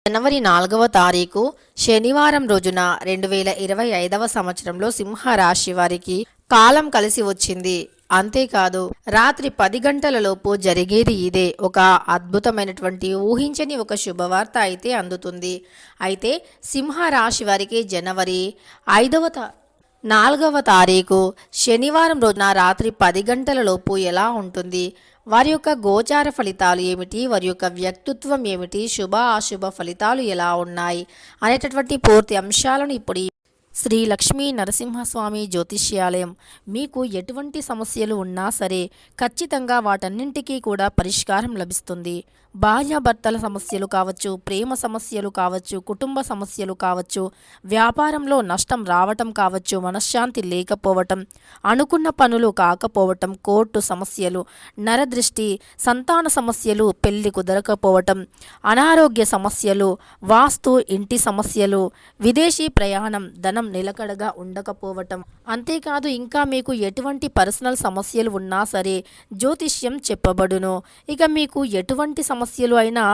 జనవరి 4వ తారీఖు శనివారం రోజున 2025వ సంవత్సరంలో సింహరాశి వారికి కాలం కలిసి వచ్చింది. అంతేకాదు రాత్రి 10 గంటలలోపు జరిగేది ఇదే. ఒక అద్భుతమైనటువంటి ఊహించని ఒక శుభవార్త అయితే అందుతుంది. అయితే సింహరాశి వారికి జనవరి 4వ తారీఖు శనివారం రోజున రాత్రి 10 గంటలలోపు ఎలా ఉంటుంది, వారి యొక్క గోచార ఫలితాలు ఏమిటి, వారి యొక్క వ్యక్తిత్వం ఏమిటి, శుభ అశుభ ఫలితాలు ఎలా ఉన్నాయి అనేటటువంటి పూర్తి అంశాలను ఇప్పుడు శ్రీ లక్ష్మీ నరసింహస్వామి జ్యోతిష్యాలయం మీకు ఎటువంటి సమస్యలు ఉన్నా సరే ఖచ్చితంగా వాటన్నింటికీ కూడా పరిష్కారం లభిస్తుంది. భార్యాభర్తల సమస్యలు కావచ్చు, ప్రేమ సమస్యలు కావచ్చు, కుటుంబ సమస్యలు కావచ్చు, వ్యాపారంలో నష్టం రావటం కావచ్చు, మనశ్శాంతి లేకపోవటం, అనుకున్న పనులు కాకపోవటం, కోర్టు సమస్యలు, నరదృష్టి, సంతాన సమస్యలు, పెళ్లి కుదరకపోవటం, అనారోగ్య సమస్యలు, వాస్తు, ఇంటి సమస్యలు, విదేశీ ప్రయాణం, ధనం నిలకడగా ఉండకపోవటం, అంతేకాదు ఇంకా మీకు ఎటువంటి పర్సనల్ సమస్యలు ఉన్నా సరే జ్యోతిష్యం చెప్పబడును. ఇక మీకు ఎటువంటి సమస్యలు అయినా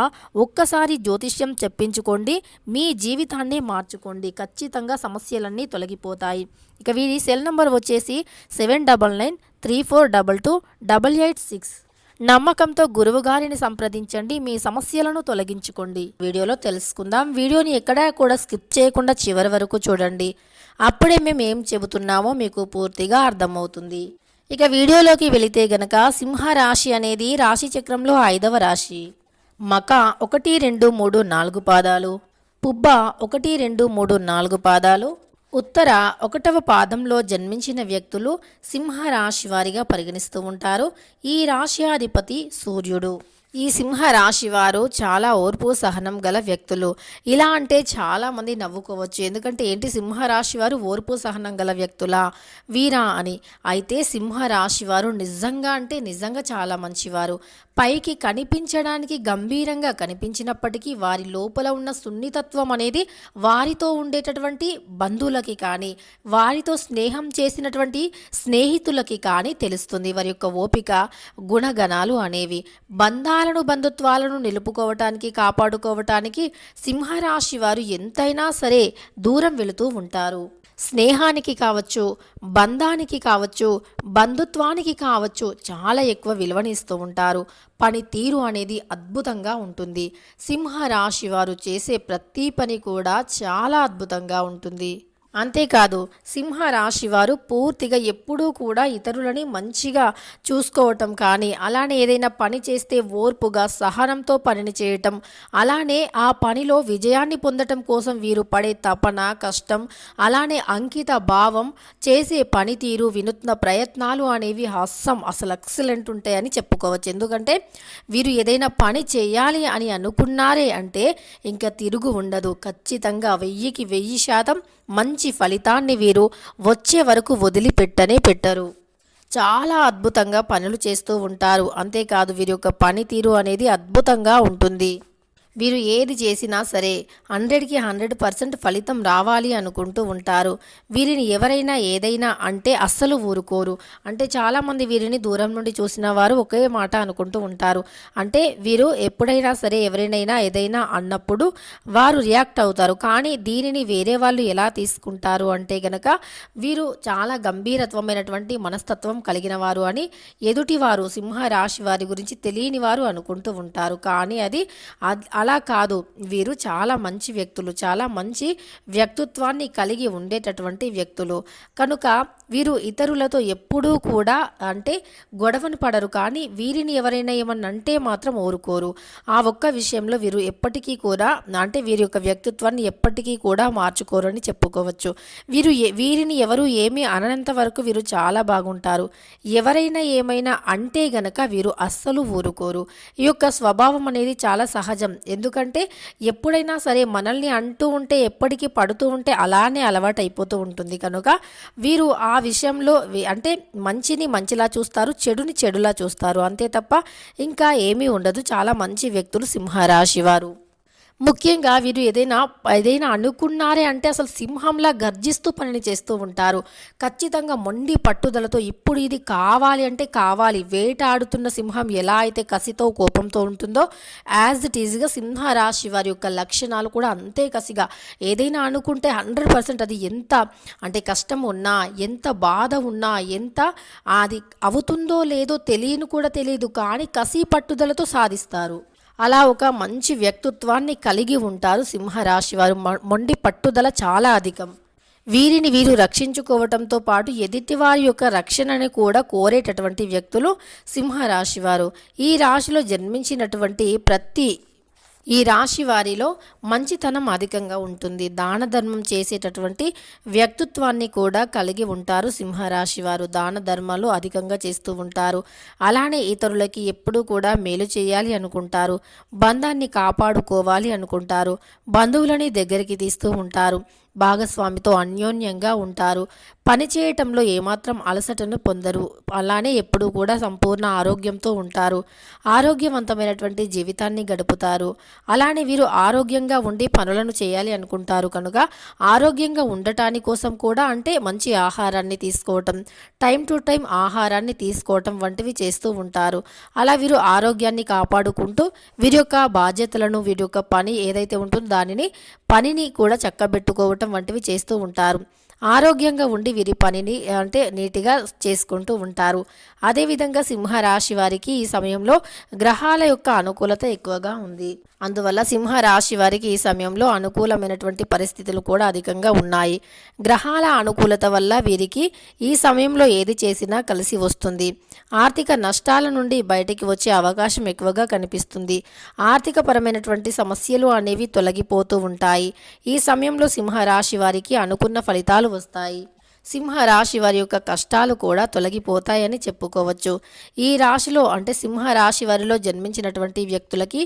ఒక్కసారి జ్యోతిష్యం చెప్పించుకోండి, మీ జీవితాన్ని మార్చుకోండి, ఖచ్చితంగా సమస్యలన్నీ తొలగిపోతాయి. ఇక వీరి సెల్ నంబర్ వచ్చేసి 7993422886. నమ్మకంతో గురువుగారిని సంప్రదించండి, మీ సమస్యలను తొలగించుకోండి. వీడియోలో తెలుసుకుందాం. వీడియోని ఎక్కడా కూడా స్కిప్ చేయకుండా చివరి వరకు చూడండి, అప్పుడే మేము ఏం చెబుతున్నామో మీకు పూర్తిగా అర్థమవుతుంది. ఇక వీడియోలోకి వెళితే గనక సింహరాశి అనేది రాశి చక్రంలో 5వ రాశి. మక 1, 2, 3, 4 పాదాలు, పుబ్బ 1, 2, 3, 4 పాదాలు, ఉత్తర 1వ పాదంలో జన్మించిన వ్యక్తులు సింహరాశి వారిగా పరిగణిస్తూ ఉంటారు. ఈ రాశ్యాధిపతి సూర్యుడు. ఈ సింహరాశి వారు చాలా ఓర్పు సహనం గల వ్యక్తులు. ఇలా అంటే చాలామంది నవ్వుకోవచ్చు, ఎందుకంటే ఏంటి సింహరాశి వారు ఓర్పు సహనం గల వ్యక్తులా వీరా అని. అయితే సింహరాశి వారు నిజంగా అంటే నిజంగా చాలా మంచివారు. పైకి కనిపించడానికి గంభీరంగా కనిపించినప్పటికీ వారి లోపల ఉన్న సున్నితత్వం అనేది వారితో ఉండేటటువంటి బంధువులకి కానీ, వారితో స్నేహం చేసినటువంటి స్నేహితులకి కానీ తెలుస్తుంది. వారి యొక్క ఓపిక, గుణగణాలు అనేవి బంధుత్వాలను నిలుపుకోవటానికి, కాపాడుకోవటానికి సింహరాశి వారు ఎంతైనా సరే దూరం వెళుతూ ఉంటారు. స్నేహానికి కావచ్చు, బంధానికి కావచ్చు, బంధుత్వానికి కావచ్చు చాలా ఎక్కువ విలువనిస్తూ ఉంటారు. పనితీరు అనేది అద్భుతంగా ఉంటుంది. సింహరాశి వారు చేసే ప్రతి పని కూడా చాలా అద్భుతంగా ఉంటుంది. అంతేకాదు సింహరాశి వారు పూర్తిగా ఎప్పుడూ కూడా ఇతరులని మంచిగా చూసుకోవటం కానీ, అలానే ఏదైనా పని చేస్తే ఓర్పుగా సహనంతో పనిని చేయటం, అలానే ఆ పనిలో విజయాన్ని పొందటం కోసం వీరు పడే తపన, కష్టం, అలానే అంకిత భావం, చేసే పనితీరు, వినూత్న ప్రయత్నాలు అనేవి అసలు ఎక్సలెంట్ ఉంటాయని చెప్పుకోవచ్చు. ఎందుకంటే వీరు ఏదైనా పని చేయాలి అని అనుకున్నారే అంటే ఇంకా తిరుగు ఉండదు. ఖచ్చితంగా 1000కి 1000% మంచి ఫలితాన్ని వీరు వచ్చే వరకు వదిలిపెట్టనే పెట్టరు. చాలా అద్భుతంగా పనులు చేస్తూ ఉంటారు. అంతేకాదు వీరి యొక్క పనితీరు అనేది అద్భుతంగా ఉంటుంది. వీరు ఏది చేసినా సరే 100కి 100% ఫలితం రావాలి అనుకుంటూ ఉంటారు. వీరిని ఎవరైనా ఏదైనా అంటే అస్సలు ఊరుకోరు. అంటే చాలామంది వీరిని దూరం నుండి చూసిన వారు ఒకే మాట అనుకుంటూ ఉంటారు. అంటే వీరు ఎప్పుడైనా సరే ఎవరైనా ఏదైనా అన్నప్పుడు వారు రియాక్ట్ అవుతారు. కానీ దీనిని వేరే వాళ్ళు ఎలా తీసుకుంటారు అంటే గనక వీరు చాలా గంభీరత్వమైనటువంటి మనస్తత్వం కలిగిన వారు అని ఎదుటివారు సింహరాశి వారి గురించి తెలియని వారు అనుకుంటూ ఉంటారు. కానీ అది అలా కాదు. వీరు చాలా మంచి వ్యక్తులు, చాలా మంచి వ్యక్తిత్వాన్ని కలిగి ఉండేటటువంటి వ్యక్తులు. కనుక వీరు ఇతరులతో ఎప్పుడూ కూడా అంటే గొడవను పడరు. కానీ వీరిని ఎవరైనా ఏమన్నా అంటే మాత్రం ఊరుకోరు. ఆ ఒక్క విషయంలో వీరు ఎప్పటికీ కూడా అంటే వీరి యొక్క వ్యక్తిత్వాన్ని ఎప్పటికీ కూడా మార్చుకోరు అని చెప్పుకోవచ్చు. వీరిని ఎవరు ఏమీ అననంత వరకు వీరు చాలా బాగుంటారు. ఎవరైనా ఏమైనా అంటే గనక వీరు అస్సలు ఊరుకోరు. ఈ యొక్క స్వభావం అనేది చాలా సహజం. ఎందుకంటే ఎప్పుడైనా సరే మనల్ని అంటూ ఉంటే, ఎప్పటికీ పడుతూ ఉంటే అలానే అలవాటు అయిపోతూ ఉంటుంది. కనుక వీరు ఆ విషయంలో అంటే మంచిని మంచిలా చూస్తారు, చెడుని చెడులా చూస్తారు. అంతే తప్ప ఇంకా ఏమీ ఉండదు. చాలా మంచి వ్యక్తులు సింహరాశి వారు. ముఖ్యంగా వీరు ఏదైనా అనుకున్నారే అంటే అసలు సింహంలా గర్జిస్తూ పనిని చేస్తూ ఉంటారు. ఖచ్చితంగా మొండి పట్టుదలతో ఇప్పుడు ఇది కావాలి అంటే కావాలి. వేటాడుతున్న సింహం ఎలా అయితే కసితో కోపంతో ఉంటుందో యాజ్ ఇట్ ఈజ్గా సింహరాశి వారి యొక్క లక్షణాలు కూడా అంతే కసిగా. ఏదైనా అనుకుంటే 100% అది ఎంత అంటే కష్టం ఉన్నా, ఎంత బాధ ఉన్నా, ఎంత అది అవుతుందో లేదో తెలియదు కానీ కసి పట్టుదలతో సాధిస్తారు. అలా ఒక మంచి వ్యక్తిత్వాన్ని కలిగి ఉంటారు సింహరాశి వారు. మొండి పట్టుదల చాలా అధికం. వీరిని వీరు రక్షించుకోవటంతో పాటు ఎదుటివారి యొక్క రక్షణని కూడా కోరేటటువంటి వ్యక్తులు సింహరాశి వారు. ఈ రాశిలో జన్మించినటువంటి ఈ రాశి వారిలో మంచితనం అధికంగా ఉంటుంది. దాన ధర్మం చేసేటటువంటి వ్యక్తిత్వాన్ని కూడా కలిగి ఉంటారు సింహరాశి వారు. దాన ధర్మాలు అధికంగా చేస్తూ ఉంటారు. అలానే ఇతరులకి ఎప్పుడూ కూడా మేలు చేయాలి అనుకుంటారు. బంధాన్ని కాపాడుకోవాలి అనుకుంటారు. బంధువులని దగ్గరికి తీస్తూ ఉంటారు. భాగస్వామితో అన్యోన్యంగా ఉంటారు. పని చేయటంలో ఏమాత్రం అలసటను పొందరు. అలానే ఎప్పుడూ కూడా సంపూర్ణ ఆరోగ్యంతో ఉంటారు. ఆరోగ్యవంతమైనటువంటి జీవితాన్ని గడుపుతారు. అలానే వీరు ఆరోగ్యంగా ఉండి పనులను చేయాలి అనుకుంటారు కనుక ఆరోగ్యంగా ఉండటాని కోసం కూడా అంటే మంచి ఆహారాన్ని తీసుకోవటం, టైం టు టైం ఆహారాన్ని తీసుకోవటం వంటివి చేస్తూ ఉంటారు. అలా వీరు ఆరోగ్యాన్ని కాపాడుకుంటూ వీరి యొక్క బాధ్యతలను వీరి యొక్క పని ఏదైతే ఉంటుందో పనిని కూడా చక్కబెట్టుకోవటం వంటివి చేస్తూ ఉంటారు. ఆరోగ్యంగా ఉండి వీరి పనిని అంటే నీట్గా చేసుకుంటూ ఉంటారు. అదేవిధంగా సింహరాశి వారికి ఈ సమయంలో గ్రహాల యొక్క అనుకూలత ఎక్కువగా ఉంది. అందువల్ల సింహరాశి వారికి ఈ సమయంలో అనుకూలమైనటువంటి పరిస్థితులు కూడా అధికంగా ఉన్నాయి. గ్రహాల అనుకూలత వల్ల వీరికి ఈ సమయంలో ఏది చేసినా కలిసి వస్తుంది. ఆర్థిక నష్టాల నుండి బయటికి వచ్చే అవకాశం ఎక్కువగా కనిపిస్తుంది. ఆర్థికపరమైనటువంటి సమస్యలు అనేవి తొలగిపోతూ ఉంటాయి. ఈ సమయంలో సింహరాశి వారికి అనుకున్న ఫలితాలు వస్తాయి. సింహరాశి వారి యొక్క కష్టాలు కూడా తొలగిపోతాయని చెప్పుకోవచ్చు. ఈ రాశిలో అంటే సింహరాశి వారిలో జన్మించినటువంటి వ్యక్తులకి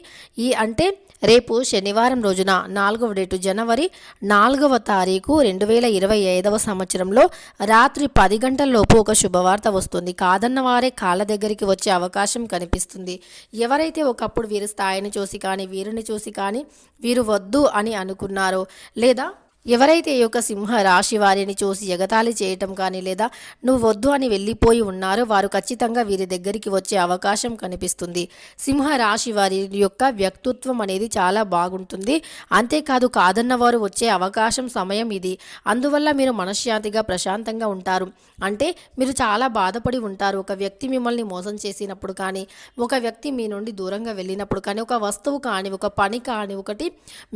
రేపు శనివారం రోజున 4వ డేటు జనవరి 4వ తారీఖు 2025వ సంవత్సరంలో రాత్రి 10 గంటలలోపు ఒక శుభవార్త వస్తుంది. కాదన్న వారే కాళ్ళ దగ్గరికి వచ్చే అవకాశం కనిపిస్తుంది. ఎవరైతే ఒకప్పుడు వీరి స్థాయిని చూసి కానీ వీరిని చూసి కానీ వీరు వద్దు అని అనుకున్నారో లేదా ఎవరైతే ఈ యొక్క సింహ రాశి వారిని చూసి ఎగతాళి చేయటం కానీ లేదా నువ్వు వద్దు అని వెళ్ళిపోయి ఉన్నారో వారు ఖచ్చితంగా వీరి దగ్గరికి వచ్చే అవకాశం కనిపిస్తుంది. సింహ రాశి వారి యొక్క వ్యక్తిత్వం అనేది చాలా బాగుంటుంది. అంతేకాదు కాదన్న వారు వచ్చే అవకాశం సమయం ఇది. అందువల్ల మీరు మనశ్శాంతిగా ప్రశాంతంగా ఉంటారు. అంటే మీరు చాలా బాధపడి ఉంటారు. ఒక వ్యక్తి మిమ్మల్ని మోసం చేసినప్పుడు కానీ ఒక వ్యక్తి మీ నుండి దూరంగా వెళ్ళినప్పుడు కానీ ఒక వస్తువు కానీ ఒక పని కానీ ఒకటి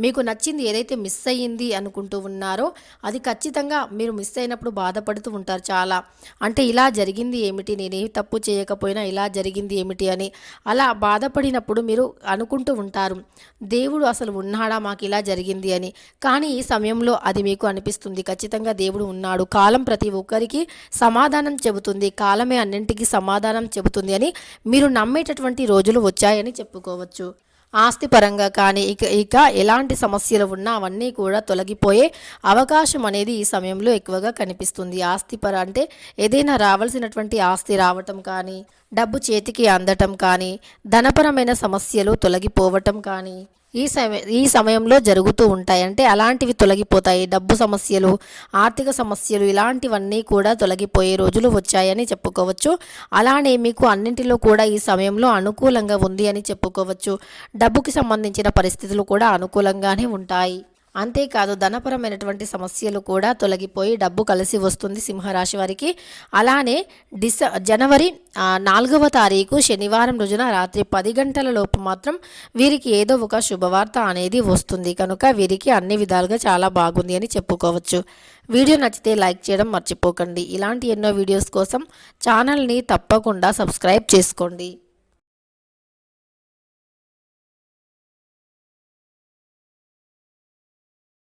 మీకు నచ్చింది ఏదైతే మిస్ అయ్యింది అనుకుంటూ ఉన్నారో అది ఖచ్చితంగా మీరు మిస్ అయినప్పుడు బాధపడుతూ ఉంటారు. చాలా అంటే ఇలా జరిగింది ఏమిటి, నేనేం తప్పు చేయకపోయినా ఇలా జరిగింది ఏమిటి అని అలా బాధపడినప్పుడు మీరు అనుకుంటూ ఉంటారు దేవుడు అసలు ఉన్నాడా మాకు ఇలా జరిగింది అని. కానీ ఈ సమయంలో అది మీకు అనిపిస్తుంది ఖచ్చితంగా దేవుడు ఉన్నాడు. కాలం ప్రతి ఒక్కరికి సమాధానం చెబుతుంది. కాలమే అన్నింటికి సమాధానం చెబుతుంది అని మీరు నమ్మేటటువంటి రోజులు వచ్చాయని చెప్పుకోవచ్చు. ఆస్తి పరంగా కానీ ఇక ఎలాంటి సమస్యలు ఉన్నా అవన్నీ కూడా తొలగిపోయే అవకాశం అనేది ఈ సమయంలో ఎక్కువగా కనిపిస్తుంది. అంటే ఏదైనా రావాల్సినటువంటి ఆస్తి రావటం కానీ డబ్బు చేతికి అందటం కానీ ధనపరమైన సమస్యలు తొలగిపోవటం కానీ ఈ సమయంలో జరుగుతూ ఉంటాయి. అంటే అలాంటివి తొలగిపోతాయి. డబ్బు సమస్యలు, ఆర్థిక సమస్యలు ఇలాంటివన్నీ కూడా తొలగిపోయే రోజులు వచ్చాయని చెప్పుకోవచ్చు. అలానే మీకు అన్నింటిలో కూడా ఈ సమయంలో అనుకూలంగా ఉంది అని చెప్పుకోవచ్చు. డబ్బుకి సంబంధించిన పరిస్థితులు కూడా అనుకూలంగానే ఉంటాయి. అంతేకాదు ధనపరమైనటువంటి సమస్యలు కూడా తొలగిపోయి డబ్బు కలిసి వస్తుంది సింహరాశి వారికి. అలానే జనవరి 4వ తారీఖు శనివారం రోజున రాత్రి 10 గంటల లోపు మాత్రం వీరికి ఏదో ఒక శుభవార్త అనేది వస్తుంది. కనుక వీరికి అన్ని విధాలుగా చాలా బాగుంది అని చెప్పుకోవచ్చు. వీడియో నచ్చితే లైక్ చేయడం మర్చిపోకండి. ఇలాంటి ఎన్నో వీడియోస్ కోసం ఛానల్ని తప్పకుండా సబ్స్క్రైబ్ చేసుకోండి.